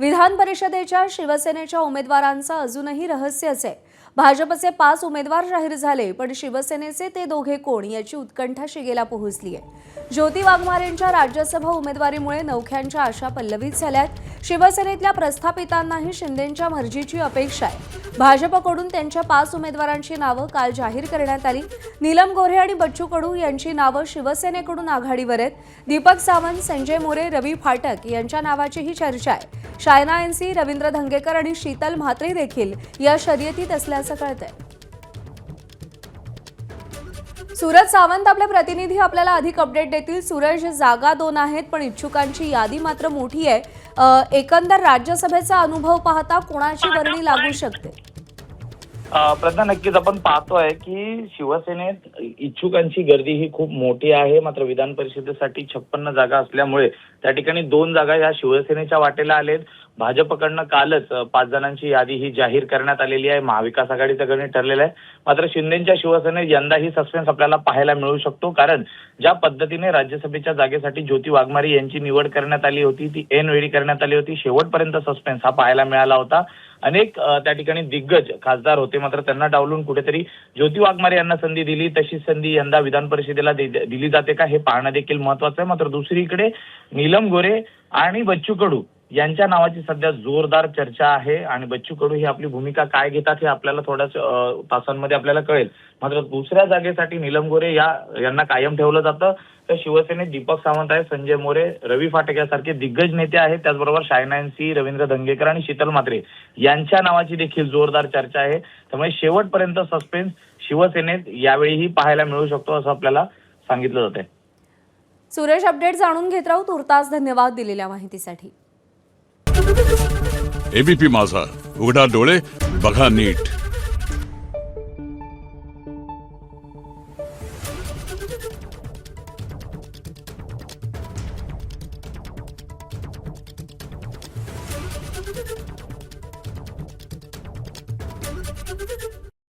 विधान परिषदेच्या शिवसेनेच्या उमेदवारांचं अजूनही रहस्यच आहे। भाजपचे 5 उमेदवार जाहीर झाले, पण शिवसेनेचे ते दोघे कोण याची उत्कंठा शिगेला पोहोचली आहे। ज्योती वाघमारेंच्या राज्यसभा उमेदवारीमुळे नौख्यांच्या आशा पल्लवित झाल्यात। शिवसेनेतल्या प्रस्थापितांनाही शिंदेंच्या मर्जीची अपेक्षा आहे। भाजपकडून त्यांच्या 5 उमेदवारांची नावं काल जाहीर करण्यात आली। नीलम गोऱ्हे आणि बच्चू कडू यांची नावं शिवसेनेकडून आघाडीवर आहेत। दीपक सावंत, संजय मोरे, रवी फाटक यांच्या नावाचीही चर्चा आहे। शायना एनसी, रवींद्र धंगेकर आणि शीतल म्हात्रे देखील या शर्यतीत असल्याचं कळतंय। सूरज सावंत आपले प्रतिनिधी आपल्याला अधिक अपडेट देतील। सूरज, जागा 2 आहेत, पण इच्छुकांची यादी मात्र मोठी आहे। एकंदर राज्यसभेचा अनुभव पाहता कोणाची वर्णी लागू शकते? प्रज्ञा, नक्कीच आपण पाहतोय की शिवसेनेत इच्छुकांची गर्दी ही खूप मोठी आहे। मात्र विधान परिषदेसाठी 56 जागा असल्यामुळे त्या ठिकाणी 2 जागा या शिवसेनेच्या वाटेला आलेत। भाजपकडनं कालच 5 जणांची यादी ही जाहीर करण्यात आलेली आहे। महाविकास आघाडीचं गणित ठरलेलं आहे। मात्र शिंदेच्या शिवसेनेत यंदाही सस्पेन्स आपल्याला पाहायला मिळू शकतो, कारण ज्या पद्धतीने राज्यसभेच्या जागेसाठी ज्योती वाघमारे यांची निवड करण्यात आली होती, ती ऐनवेळी करण्यात आली होती। शेवटपर्यंत सस्पेन्स हा पाहायला मिळाला होता। अनेक त्या ठिकाणी दिग्गज खासदार होते, मात्र त्यांना डावलून कुठेतरी ज्योती वाघमारे यांना संधी दिली। तशी संधी यंदा विधान परिषदेला दिली जाते का हे पाहणं देखील महत्वाचं आहे। मात्र दुसरीकडे नीलम गोरे आणि बच्चू कडू यांच्या नावाची सध्या जोरदार चर्चा आहे आणि बच्चू कडू ही आपली भूमिका काय घेतात हे आपल्याला थोड्याच तासांमध्ये आपल्याला कळेल। मात्र दुसऱ्या जागेसाठी नीलम गोरे यांना कायम ठेवलं जातं। तर शिवसेनेत दीपक सावंत आहे, संजय मोरे, रवी फाटक यासारखे दिग्गज नेते आहेत। त्याचबरोबर शायना एनसी, रवींद्र धंगेकर आणि शीतल म्हात्रे यांच्या नावाची देखील जोरदार चर्चा आहे। त्यामुळे शेवटपर्यंत सस्पेन्स शिवसेनेत यावेळीही पाहायला मिळू शकतो असं आपल्याला सांगितलं जातंय। सूरज, अपडेट जाणून घेत राहू। तुर्तास धन्यवाद दिलेल्या माहितीसाठी। एबीपी माझा, उघडा डोळे बघा नीट।